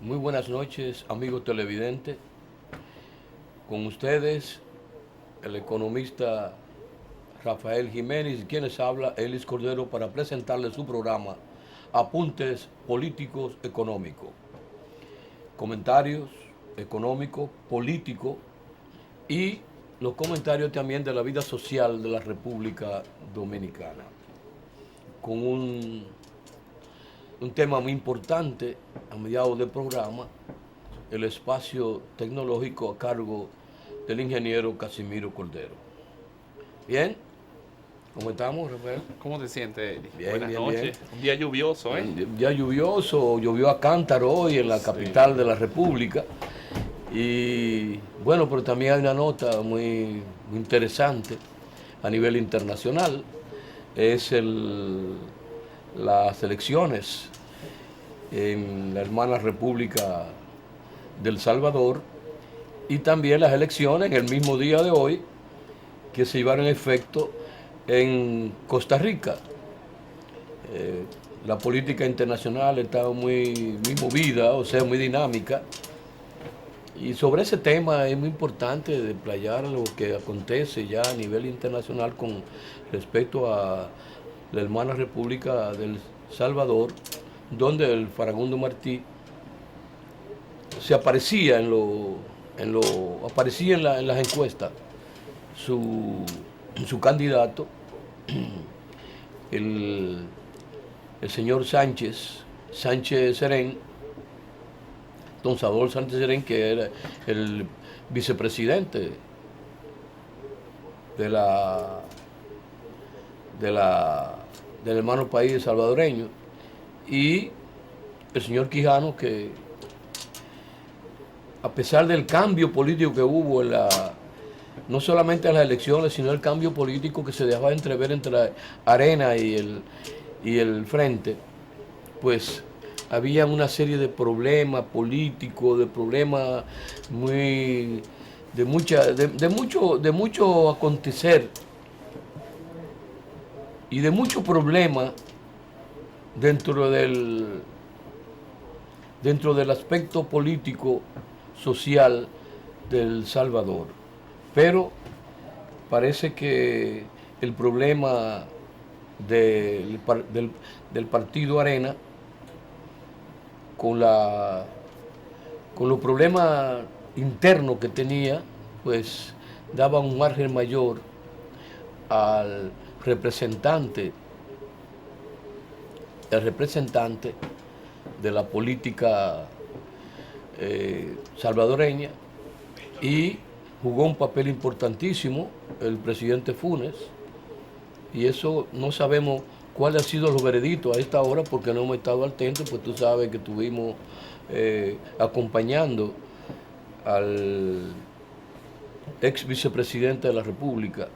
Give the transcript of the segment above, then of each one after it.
Muy buenas noches, amigos televidentes. Con ustedes, el economista Rafael Jiménez, quienes habla Elis Cordero para presentarles su programa Apuntes Políticos Económicos. Comentarios económicos, políticos y los comentarios también de la vida social de la República Dominicana. Con un tema muy importante a mediados del programa, el espacio tecnológico a cargo del ingeniero Casimiro Cordero. Bien, ¿cómo estamos, Rafael? ¿Cómo te sientes, Eli? Bien, Buenas bien, bien. noches. Un día lluvioso, ¿eh? Ya lluvioso, llovió a cántaro hoy en la capital de la República. Y bueno, pero también hay una nota muy interesante a nivel internacional. Es las elecciones en la hermana República del Salvador y también las elecciones en el mismo día de hoy que se llevaron a efecto en Costa Rica. La política internacional está muy movida, o sea, muy dinámica. Y sobre ese tema es muy importante desplayar lo que acontece ya a nivel internacional con respecto a la hermana República del Salvador, donde el Faragundo Martí se aparecía aparecía en las encuestas su, su candidato, el, el señor Sánchez Serén, don Salvador Sánchez Serén, que era el vicepresidente de del hermano país salvadoreño, y el señor Quijano, que a pesar del cambio político que hubo no solamente en las elecciones, sino el cambio político que se dejaba entrever entre Arena y el Frente, pues había una serie de problemas políticos, de problemas de mucho acontecer y de muchos problemas dentro dentro del aspecto político social del Salvador. Pero parece que el problema del partido Arena con con los problemas internos que tenía, pues daba un margen mayor al representante, el representante de la política salvadoreña, y jugó un papel importantísimo el presidente Funes, y eso no sabemos cuáles han sido los veredictos a esta hora porque no hemos estado atentos, pues tú sabes que estuvimos acompañando al ex vicepresidente de la República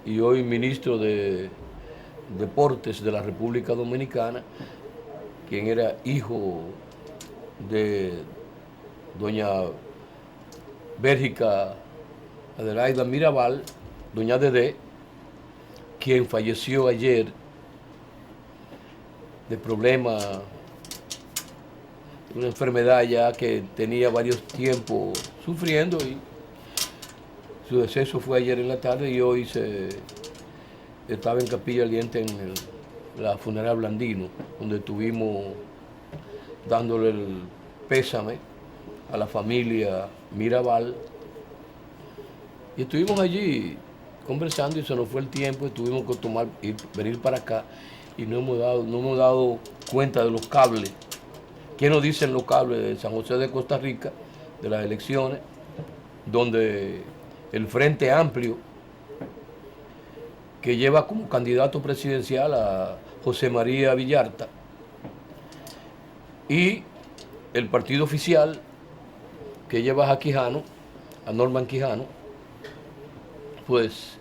y hoy ministro de Deportes de la República Dominicana, quien era hijo de doña Bérgica Adelaida Mirabal, doña Dede, quien falleció ayer de problemas, una enfermedad ya que tenía varios tiempos sufriendo, y su deceso fue ayer en la tarde y hoy estaba en Capilla Aliente en la funeral Blandino, donde estuvimos dándole el pésame a la familia Mirabal. Y estuvimos allí conversando y se nos fue el tiempo, tuvimos que venir para acá y no hemos dado cuenta de los cables. ¿Qué nos dicen los cables de San José de Costa Rica, de las elecciones, donde el Frente Amplio, que lleva como candidato presidencial a José María Villarta, y el partido oficial, que lleva a Quijano, a Norman Quijano, pues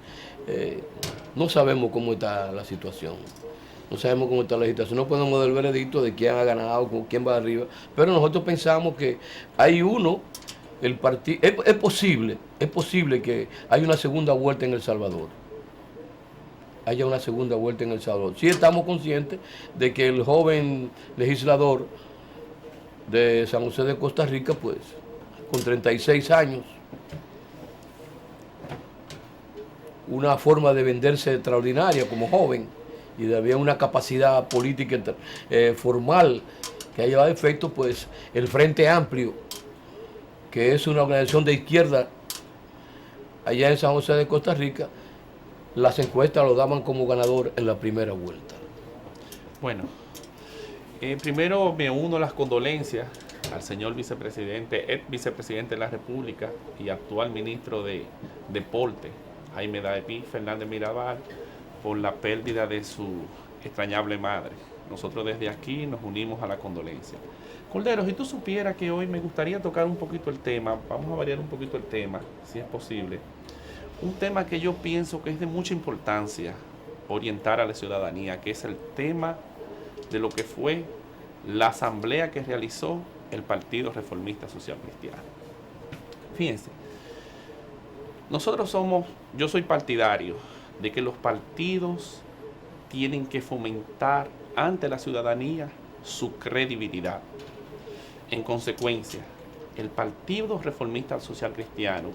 no sabemos cómo está la situación. No sabemos cómo está la situación. No podemos dar el veredicto de quién ha ganado, quién va arriba. Pero nosotros pensamos que hay uno, el partido. Es posible que haya una segunda vuelta en El Salvador. Haya una segunda vuelta en El Salvador. Sí estamos conscientes de que el joven legislador de San José de Costa Rica, pues, con 36 años, una forma de venderse extraordinaria como joven, y había una capacidad política formal que ha llevado a efecto, pues, el Frente Amplio, que es una organización de izquierda allá en San José de Costa Rica. Las encuestas lo daban como ganador en la primera vuelta. Bueno, primero me uno a las condolencias al señor vicepresidente, ex vicepresidente de la República y actual ministro de Deporte, Jaime David Fernández Mirabal, por la pérdida de su extrañable madre. Nosotros desde aquí nos unimos a la condolencia. Cordero, si tú supieras que hoy me gustaría tocar un poquito el tema, vamos a variar un poquito el tema, si es posible. Un tema que yo pienso que es de mucha importancia orientar a la ciudadanía, que es el tema de lo que fue la asamblea que realizó el Partido Reformista Social Cristiano. Fíjense, yo soy partidario de que los partidos tienen que fomentar ante la ciudadanía su credibilidad. En consecuencia, el Partido Reformista Social Cristiano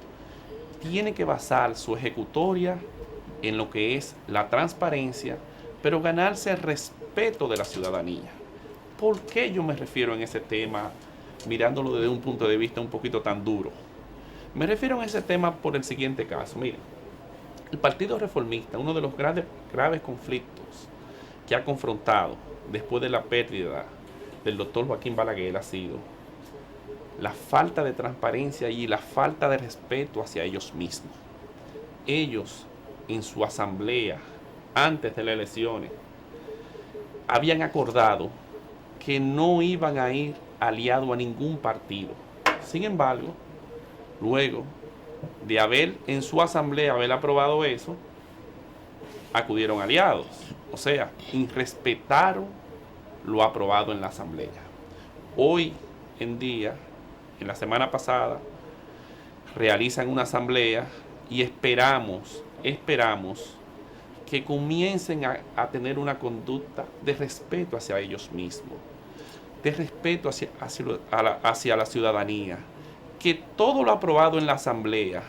tiene que basar su ejecutoria en lo que es la transparencia, pero ganarse el respeto de la ciudadanía. ¿Por qué yo me refiero en ese tema, mirándolo desde un punto de vista un poquito tan duro? Me refiero a ese tema por el siguiente caso. Miren, el Partido Reformista, uno de los graves conflictos que ha confrontado después de la pérdida del doctor Joaquín Balaguer ha sido la falta de transparencia y la falta de respeto hacia ellos mismos. Ellos, en su asamblea, antes de las elecciones, habían acordado que no iban a ir aliados a ningún partido. Sin embargo, luego de haber en su asamblea haber aprobado eso, acudieron aliados. O sea, irrespetaron lo aprobado en la asamblea. Hoy en día, en la semana pasada, realizan una asamblea y esperamos que comiencen a tener una conducta de respeto hacia ellos mismos, de respeto hacia la ciudadanía, que todo lo aprobado en la asamblea,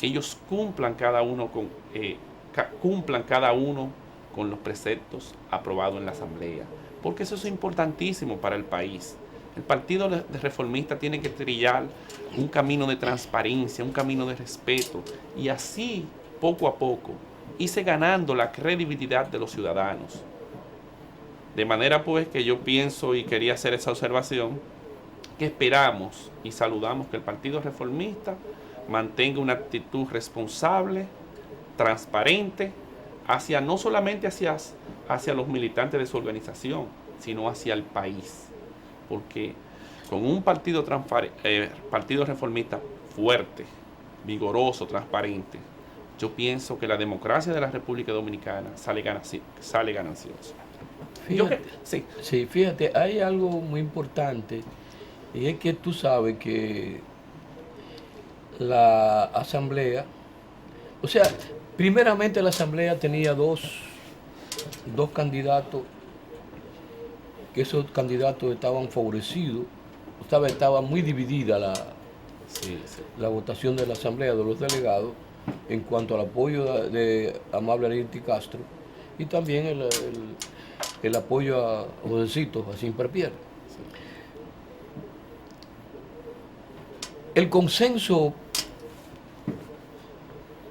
ellos cumplan cada uno con los preceptos aprobados en la asamblea, porque eso es importantísimo para el país. El Partido Reformista tiene que trillar un camino de transparencia, un camino de respeto, y así, poco a poco, irse ganando la credibilidad de los ciudadanos. De manera pues que yo pienso y quería hacer esa observación, que esperamos y saludamos que el Partido Reformista mantenga una actitud responsable, transparente, no solamente hacia los militantes de su organización, sino hacia el país. Porque con un partido reformista fuerte, vigoroso, transparente, yo pienso que la democracia de la República Dominicana sale gananciosa. Sí, fíjate, hay algo muy importante, y es que tú sabes que la asamblea, o sea, primeramente la asamblea tenía dos candidatos, que esos candidatos estaban favorecidos, estaba muy dividida la votación de la asamblea de los delegados en cuanto al apoyo de Amable Arinti Castro y también el apoyo a Josecito, a Simper Pierre. El consenso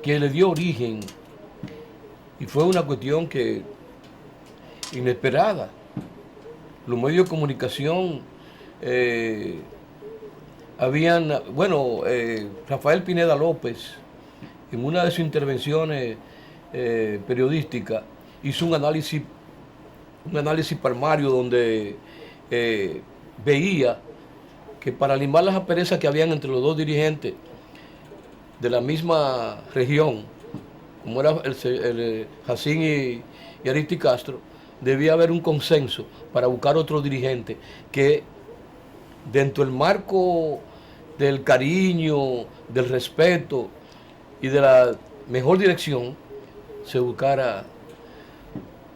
que le dio origen, y fue una cuestión que inesperada, los medios de comunicación Rafael Pineda López, en una de sus intervenciones periodísticas, hizo un análisis palmario donde veía que para limar las asperezas que habían entre los dos dirigentes de la misma región, como era el Jacín y Arinti Castro, debía haber un consenso para buscar otro dirigente que, dentro del marco del cariño, del respeto y de la mejor dirección, se buscara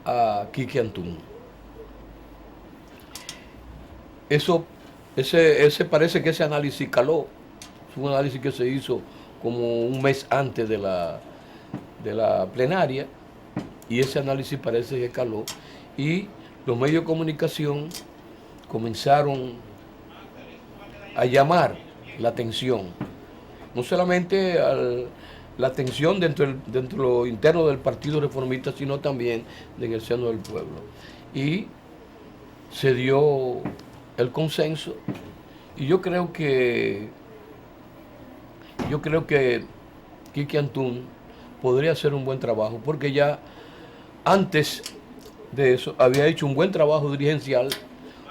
a Quique Antún. Eso ese parece que ese análisis caló. Es un análisis que se hizo como un mes antes de la plenaria, y ese análisis parece que caló. Y los medios de comunicación comenzaron a llamar la atención, no solamente la atención dentro de lo interno del Partido Reformista, sino también en el seno del pueblo. Y se dio el consenso, y yo creo que Quique Antún podría hacer un buen trabajo, porque ya antes de eso había hecho un buen trabajo dirigencial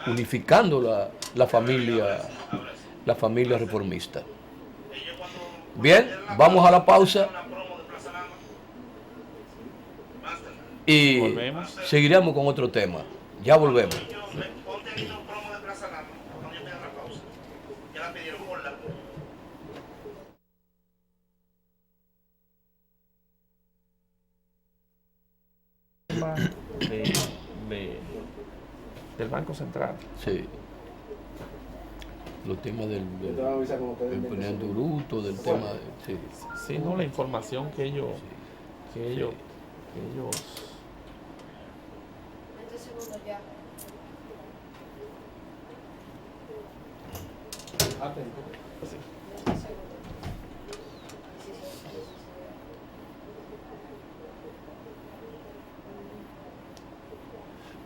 unificando la familia reformista. Bien, vamos a la pausa y Volvemos. seguiremos con otro tema. Ya volvemos. de- de- del Banco Central. Sí. Los temas del emprendimiento bruto, del tema de, sí. Sí, no, la información que ellos, Sí. que ellos, que ellos 20 segundos ya. sí. 20 segundos. Sí, sí, sí, sí.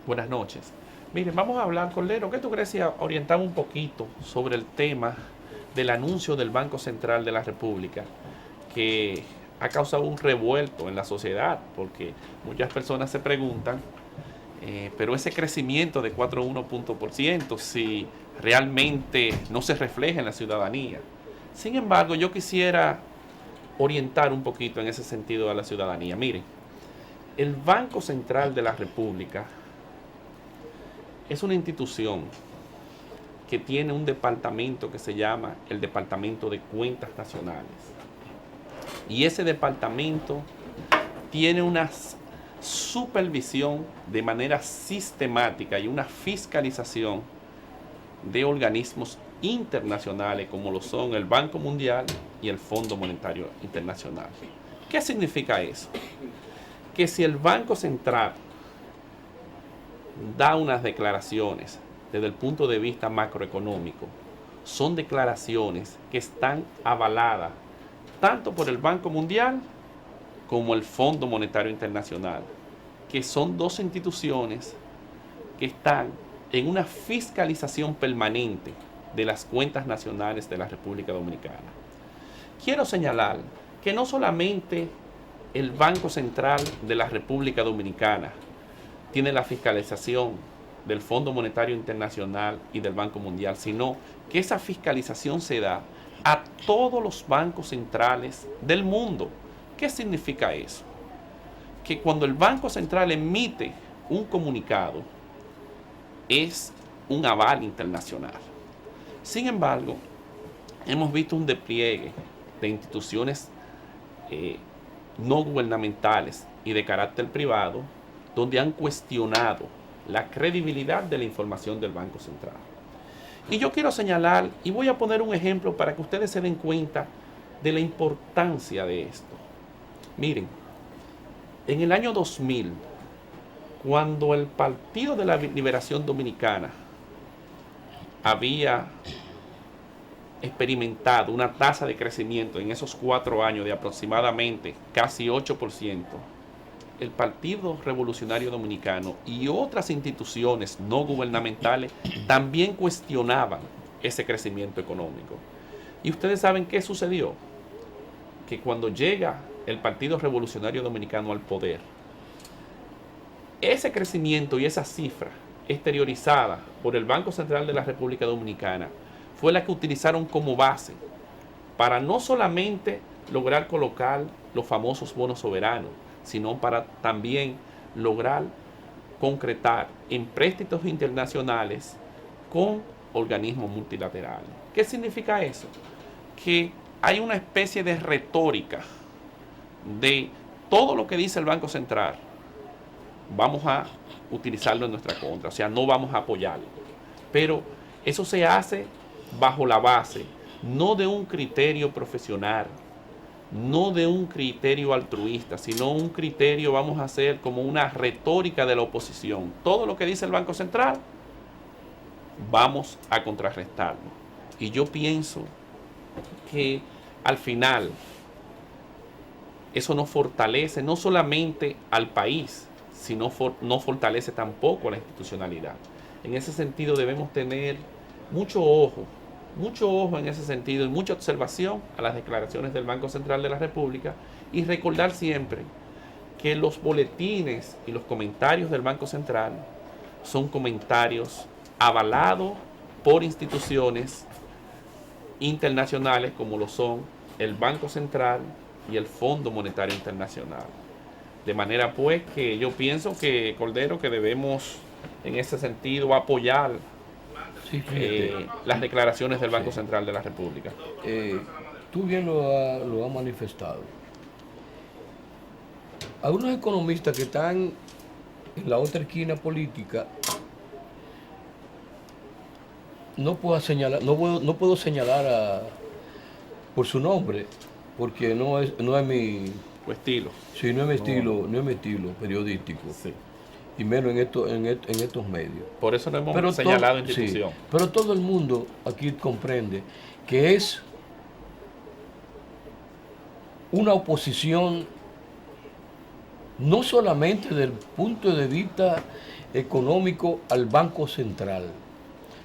Buenas noches. Miren, vamos a hablar con Lero. ¿Qué tú crees si orientamos un poquito sobre el tema del anuncio del Banco Central de la República, que ha causado un revuelto en la sociedad? Porque muchas personas se preguntan, pero ese crecimiento de 4,1 puntos por ciento, si realmente no se refleja en la ciudadanía. Sin embargo, yo quisiera orientar un poquito en ese sentido a la ciudadanía. Miren, el Banco Central de la República es una institución que tiene un departamento que se llama el Departamento de Cuentas Nacionales. Y ese departamento tiene una supervisión de manera sistemática y una fiscalización de organismos internacionales como lo son el Banco Mundial y el Fondo Monetario Internacional. ¿Qué significa eso? Que si el Banco Central da unas declaraciones desde el punto de vista macroeconómico, son declaraciones que están avaladas tanto por el Banco Mundial como el Fondo Monetario Internacional, que son dos instituciones que están en una fiscalización permanente de las cuentas nacionales de la República Dominicana. Quiero señalar que no solamente el Banco Central de la República Dominicana tiene la fiscalización del Fondo Monetario Internacional y del Banco Mundial, sino que esa fiscalización se da a todos los bancos centrales del mundo. ¿Qué significa eso? Que cuando el Banco Central emite un comunicado, es un aval internacional. Sin embargo, hemos visto un despliegue de instituciones no gubernamentales y de carácter privado, donde han cuestionado la credibilidad de la información del Banco Central. Y yo quiero señalar, y voy a poner un ejemplo para que ustedes se den cuenta de la importancia de esto. Miren, en el año 2000, cuando el Partido de la Liberación Dominicana había experimentado una tasa de crecimiento en esos 4 años de aproximadamente casi 8%, el Partido Revolucionario Dominicano y otras instituciones no gubernamentales también cuestionaban ese crecimiento económico. Y ustedes saben qué sucedió, que cuando llega el Partido Revolucionario Dominicano al poder, ese crecimiento y esa cifra exteriorizada por el Banco Central de la República Dominicana fue la que utilizaron como base para no solamente lograr colocar los famosos bonos soberanos, sino para también lograr concretar empréstitos internacionales con organismos multilaterales. ¿Qué significa eso? Que hay una especie de retórica de todo lo que dice el Banco Central, vamos a utilizarlo en nuestra contra, o sea, no vamos a apoyarlo. Pero Eso se hace bajo la base, no de un criterio profesional, no de un criterio altruista, sino un criterio, vamos a hacer como una retórica de la oposición. Todo lo que dice el Banco Central, vamos a contrarrestarlo. Y yo pienso que al final eso no fortalece no solamente al país, sino no fortalece tampoco la institucionalidad. En ese sentido debemos tener mucho ojo en ese sentido y mucha observación a las declaraciones del Banco Central de la República y recordar siempre que los boletines y los comentarios del Banco Central son comentarios avalados por instituciones internacionales como lo son el Banco Central y el Fondo Monetario Internacional. De manera pues que yo pienso que, Cordero, que debemos en ese sentido apoyar las declaraciones del Banco Central de la República. Tú bien lo has manifestado. Algunos economistas que están en la otra esquina política, no puedo señalar por su nombre, porque no es mi estilo. Sí, no es mi estilo periodístico. Sí. Y menos en estos medios. Por eso no hemos señalado institución. Sí, pero todo el mundo aquí comprende que es una oposición no solamente desde el punto de vista económico al Banco Central,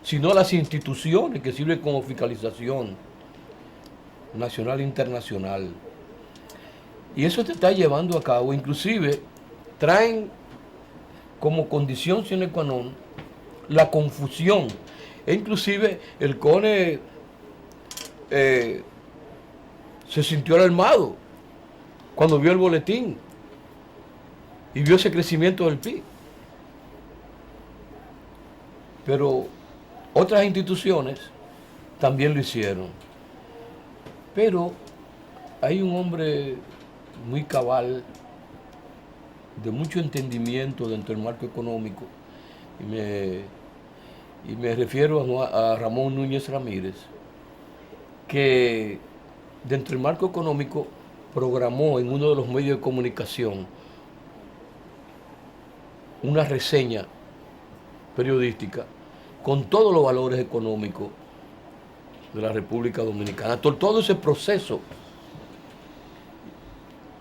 sino a las instituciones que sirven como fiscalización nacional e internacional. Y eso se está llevando a cabo, inclusive traen como condición sine qua non la confusión. E inclusive el CONE se sintió alarmado cuando vio el boletín y vio ese crecimiento del PIB. Pero otras instituciones también lo hicieron. Pero hay un hombre muy cabal, de mucho entendimiento dentro del marco económico, y me refiero a Ramón Núñez Ramírez, que dentro del marco económico programó en uno de los medios de comunicación una reseña periodística con todos los valores económicos de la República Dominicana, todo ese proceso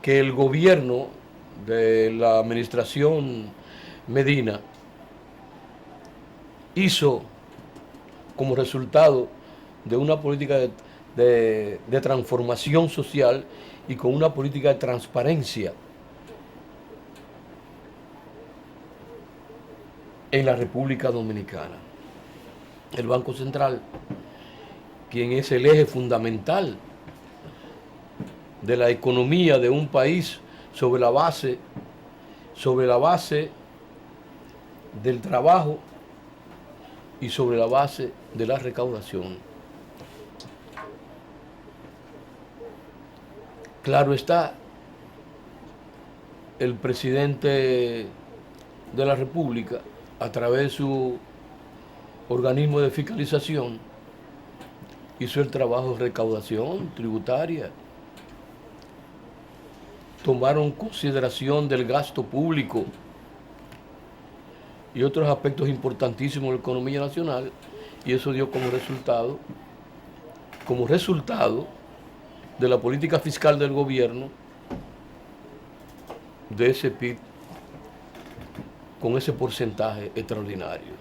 que el gobierno de la administración Medina hizo como resultado de una política de transformación social y con una política de transparencia en la República Dominicana. El Banco Central, quien es el eje fundamental de la economía de un país sobre la base del trabajo y sobre la base de la recaudación. Claro está, el presidente de la República, a través de su organismo de fiscalización, hizo el trabajo de recaudación tributaria. Tomaron consideración del gasto público y otros aspectos importantísimos de la economía nacional, y eso dio como resultado de la política fiscal del gobierno, de ese PIB con ese porcentaje extraordinario.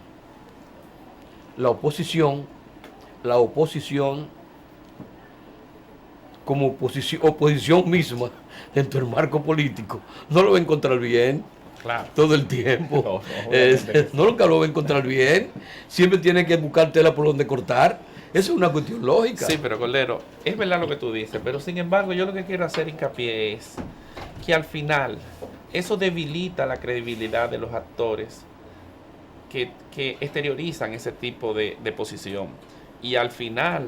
La oposición como oposición misma dentro del marco político, no lo va a encontrar bien. Claro. Todo el tiempo. No, nunca lo va a encontrar bien. Siempre tiene que buscar tela por donde cortar. Eso es una cuestión lógica. Sí, pero Cordero, es verdad lo que tú dices, pero sin embargo yo lo que quiero hacer hincapié es que al final eso debilita la credibilidad de los actores que exteriorizan ese tipo de posición. Y al final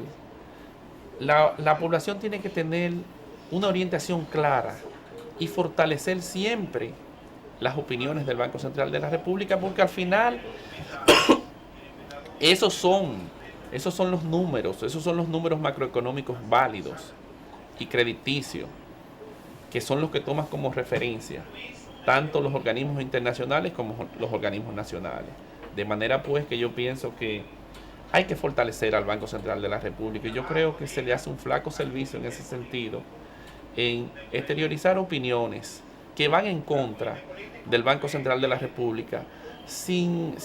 la población tiene que tener una orientación clara y fortalecer siempre las opiniones del Banco Central de la República, porque al final esos son Esos son los números macroeconómicos válidos y crediticios, que son los que toman como referencia tanto los organismos internacionales como los organismos nacionales. De manera pues que yo pienso que hay que fortalecer al Banco Central de la República, y yo creo que se le hace un flaco servicio en ese sentido, en exteriorizar opiniones que van en contra del Banco Central de la República sin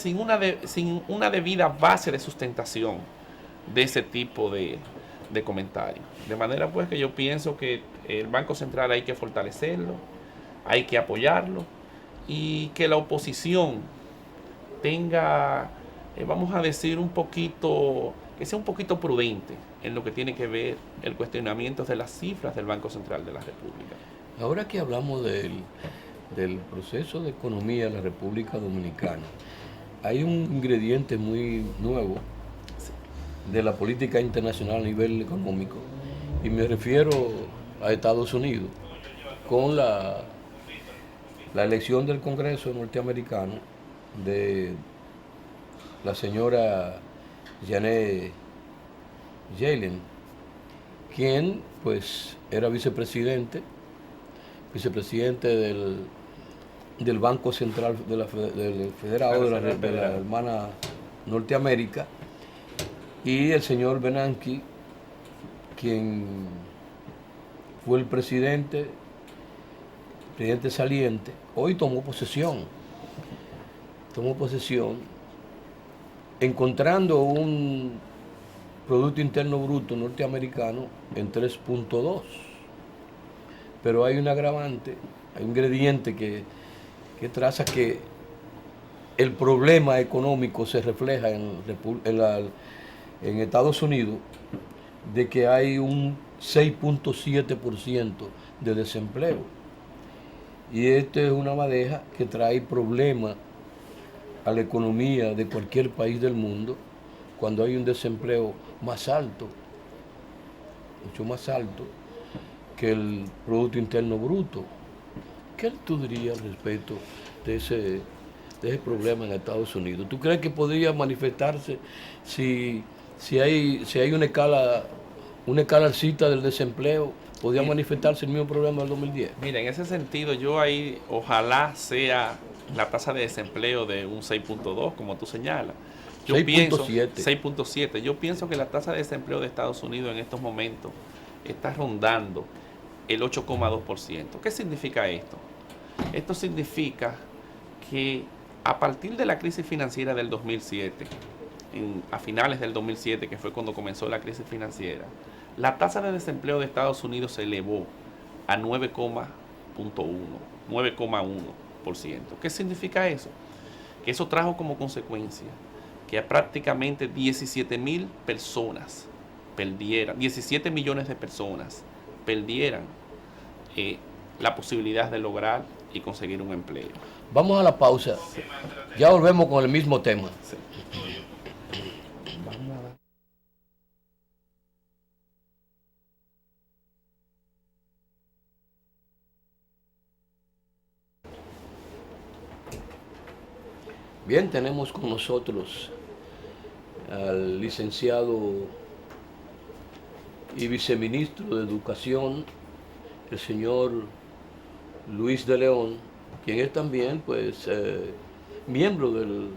una debida base de sustentación de ese tipo de comentarios. De manera pues que yo pienso que el Banco Central hay que fortalecerlo, hay que apoyarlo, y que la oposición tenga, vamos a decir, que sea un poquito prudente en lo que tiene que ver el cuestionamiento de las cifras del Banco Central de la República. Ahora que hablamos del proceso de economía de la República Dominicana, hay un ingrediente muy nuevo de la política internacional a nivel económico, y me refiero a Estados Unidos, con la elección del Congreso norteamericano de la señora Janet Yellen, quien pues era vicepresidente del Banco Central del Federado de la hermana Norteamérica, y el señor Bernanke, quien fue el presidente saliente, hoy tomó posesión, encontrando un Producto Interno Bruto norteamericano en 3.2. Pero hay un agravante, hay un ingrediente que traza que el problema económico se refleja en Estados Unidos, de que hay un 6.7% de desempleo. Y esto es una madeja que trae problemas a la economía de cualquier país del mundo cuando hay un desempleo más alto, mucho más alto que el Producto Interno Bruto. ¿Qué tú dirías respecto de ese problema en Estados Unidos? ¿Tú crees que podría manifestarse si hay una escalacita del desempleo? ¿Podría manifestarse el mismo problema del 2010? Mira, en ese sentido, yo ahí ojalá sea la tasa de desempleo de un 6.2, como tú señalas. 6.7. Yo pienso que la tasa de desempleo de Estados Unidos en estos momentos está rondando el 8,2%. ¿Qué significa esto? Esto significa que a partir de la crisis financiera del 2007, a finales del 2007, que fue cuando comenzó la crisis financiera, la tasa de desempleo de Estados Unidos se elevó a 9,1%. ¿Qué significa eso? Que eso trajo como consecuencia que prácticamente 17 millones de personas perdieran la posibilidad de lograr y conseguir un empleo. Vamos a la pausa. Ya volvemos con el mismo tema. Sí. Bien, tenemos con nosotros al licenciado y viceministro de Educación, el señor Luis de León, quien es también pues miembro del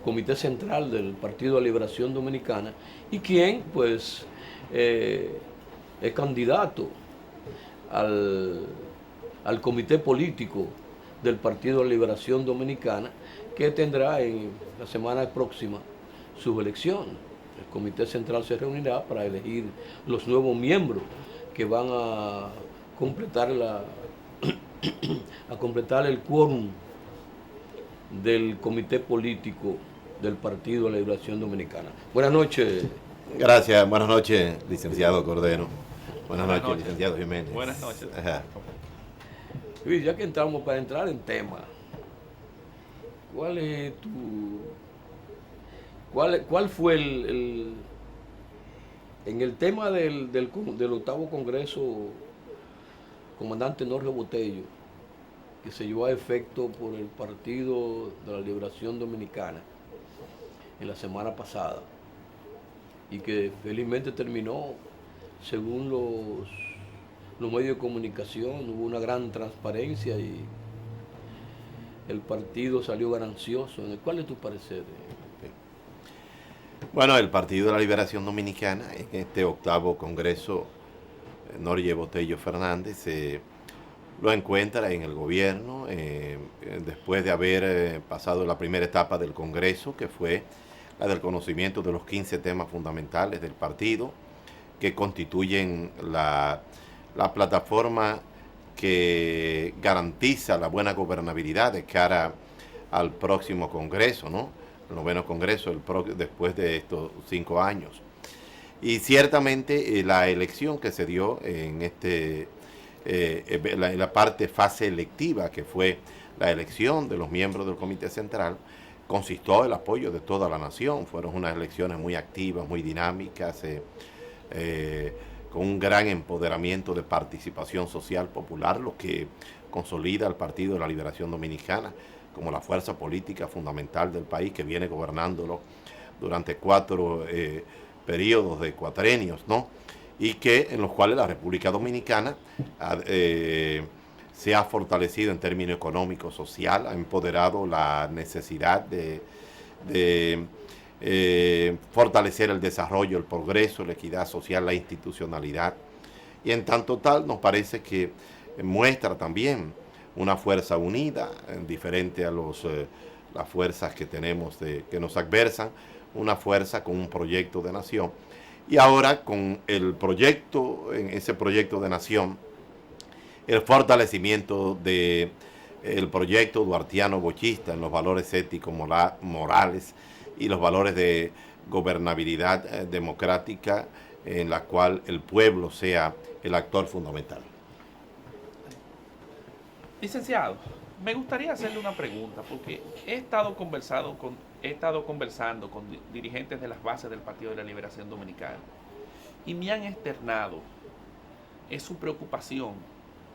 Comité Central del Partido de Liberación Dominicana, y quien pues es candidato al comité político del Partido de Liberación Dominicana, que tendrá en la semana próxima su elección. El Comité Central se reunirá para elegir los nuevos miembros que van a completar el quórum del comité político del Partido de la Liberación Dominicana. Buenas noches. Gracias, buenas noches, licenciado Cordero. Buenas noches, licenciado Jiménez. Buenas noches. Ajá. Luis, ya que entramos, para entrar en tema, ¿cuál fue en el tema del octavo Congreso, comandante Norge Botello, que se llevó a efecto por el Partido de la Liberación Dominicana en la semana pasada? y que felizmente terminó según los medios de comunicación, hubo una gran transparencia y el partido salió ganancioso. ¿Cuál es tu parecer? Bueno, el Partido de la Liberación Dominicana, en este 8º Congreso, Norge Botello Fernández lo encuentra en el gobierno después de haber pasado la primera etapa del Congreso, que fue la del conocimiento de los 15 temas fundamentales del partido, que constituyen la plataforma que garantiza la buena gobernabilidad de cara al próximo Congreso, ¿no? El 9º Congreso, después de estos 5 años. Y ciertamente la elección que se dio en la parte fase electiva, que fue la elección de los miembros del Comité Central, consistió en el apoyo de toda la nación. Fueron unas elecciones muy activas, muy dinámicas, con un gran empoderamiento de participación social popular, lo que consolida al Partido de la Liberación Dominicana como la fuerza política fundamental del país, que viene gobernándolo durante 4 periodos de cuatrenios, ¿no? Y que en los cuales la República Dominicana se ha fortalecido en términos económicos, social, ha empoderado la necesidad de fortalecer el desarrollo, el progreso, la equidad social, la institucionalidad. Y en tanto tal nos parece que muestra también una fuerza unida, diferente a las fuerzas que tenemos que nos adversan, una fuerza con un proyecto de nación. Y ahora con el proyecto, en ese proyecto de nación, el fortalecimiento del proyecto duartiano bochista en los valores éticos, morales y los valores de gobernabilidad democrática, en la cual el pueblo sea el actor fundamental. Licenciado, me gustaría hacerle una pregunta, porque he estado conversando con dirigentes de las bases del Partido de la Liberación Dominicana y me han externado su preocupación,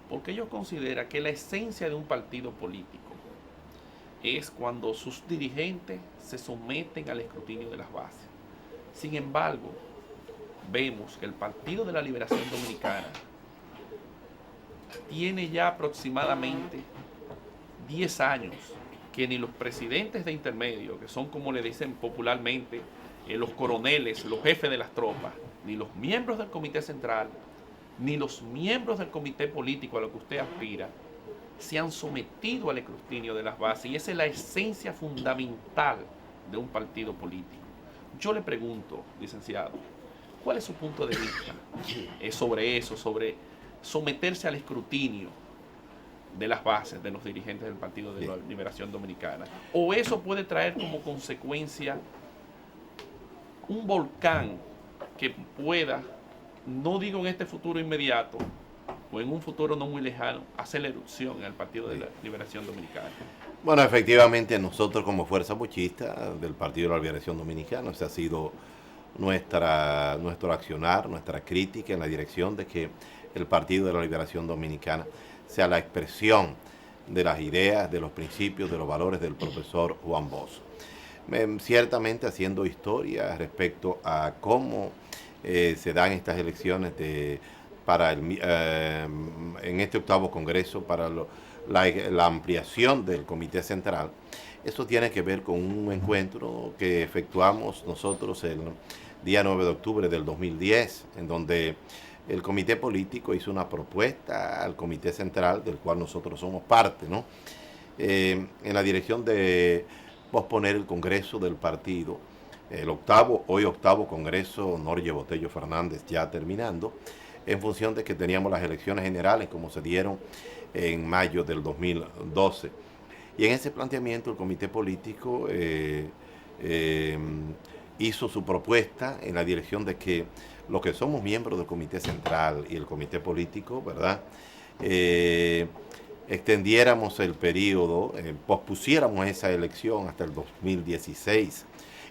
porque ellos consideran que la esencia de un partido político es cuando sus dirigentes se someten al escrutinio de las bases. Sin embargo, vemos que el Partido de la Liberación Dominicana tiene ya aproximadamente 10 años que ni los presidentes de intermedio, que son como le dicen popularmente los coroneles, los jefes de las tropas, ni los miembros del Comité Central, ni los miembros del comité político a lo que usted aspira, se han sometido al escrutinio de las bases, y esa es la esencia fundamental de un partido político. Yo le pregunto, licenciado, ¿cuál es su punto de vista sobre eso, sobre someterse al escrutinio de las bases de los dirigentes del Partido de la Liberación Dominicana? ¿O eso puede traer como consecuencia un volcán que pueda, no digo en este futuro inmediato, o en un futuro no muy lejano, hacer la erupción en el Partido de la Liberación Dominicana? Bueno, efectivamente nosotros como fuerza bochista del Partido de la Liberación Dominicana, ese ha sido nuestro accionar, nuestra crítica en la dirección de que el Partido de la Liberación Dominicana sea la expresión de las ideas, de los principios, de los valores del profesor Juan Bosch. Ciertamente haciendo historia respecto a cómo se dan estas elecciones en este 8º Congreso para la ampliación del Comité Central. Eso tiene que ver con un encuentro que efectuamos nosotros el día 9 de octubre del 2010, en donde el comité político hizo una propuesta al Comité Central, del cual nosotros somos parte, ¿no? En la dirección de posponer el Congreso del partido, hoy octavo Congreso Norge Botello Fernández, ya terminando, en función de que teníamos las elecciones generales como se dieron en mayo del 2012. Y en ese planteamiento el comité político hizo su propuesta en la dirección de que los que somos miembros del Comité Central y el Comité Político, ¿verdad?, extendiéramos el periodo, pospusiéramos esa elección hasta el 2016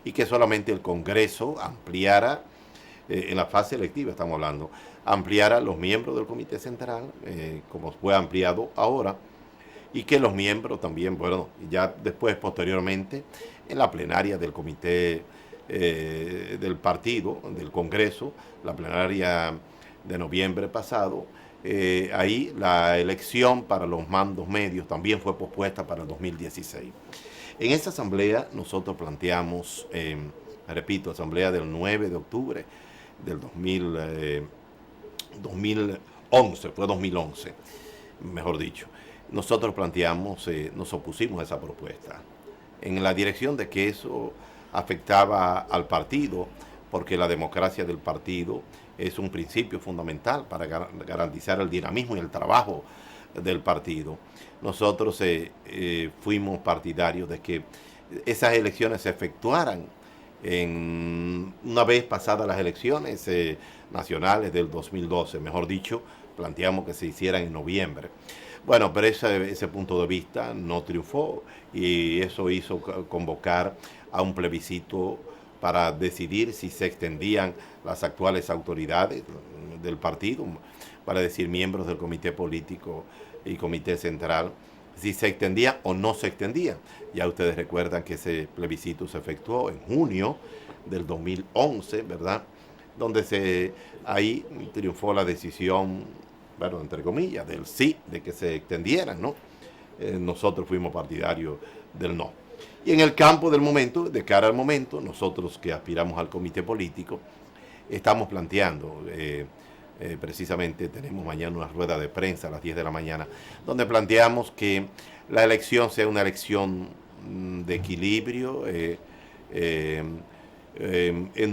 y que solamente el Congreso ampliara, en la fase electiva estamos hablando, ampliara los miembros del Comité Central, como fue ampliado ahora, y que los miembros también, bueno, ya después, posteriormente, en la plenaria del Comité del partido, del Congreso, la plenaria de noviembre pasado. Ahí la elección para los mandos medios también fue pospuesta para el 2016. En esa asamblea nosotros planteamos, repito, asamblea del 9 de octubre del 2011, fue 2011, mejor dicho. Nosotros planteamos, nos opusimos a esa propuesta, en la dirección de que eso afectaba al partido, porque la democracia del partido es un principio fundamental para garantizar el dinamismo y el trabajo del partido. Nosotros fuimos partidarios de que esas elecciones se efectuaran una vez pasadas las elecciones nacionales del 2012, mejor dicho, planteamos que se hicieran en noviembre. Bueno, pero ese punto de vista no triunfó y eso hizo convocar a un plebiscito para decidir si se extendían las actuales autoridades del partido, para decir miembros del comité político y comité central, si se extendía o no se extendía. Ya ustedes recuerdan que ese plebiscito se efectuó en junio del 2011, ¿verdad? Donde ahí triunfó la decisión, bueno, entre comillas, del sí, de que se extendieran, ¿no? Nosotros fuimos partidarios del no. Y en el campo del momento, de cara al momento, nosotros que aspiramos al comité político, estamos planteando, precisamente tenemos mañana una rueda de prensa a las 10 de la mañana, donde planteamos que la elección sea una elección de equilibrio, en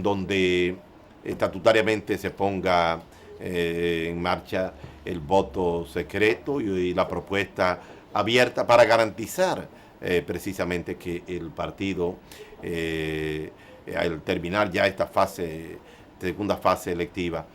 donde estatutariamente se ponga en marcha el voto secreto y la propuesta abierta para garantizar precisamente que el partido, al terminar ya esta segunda fase electiva,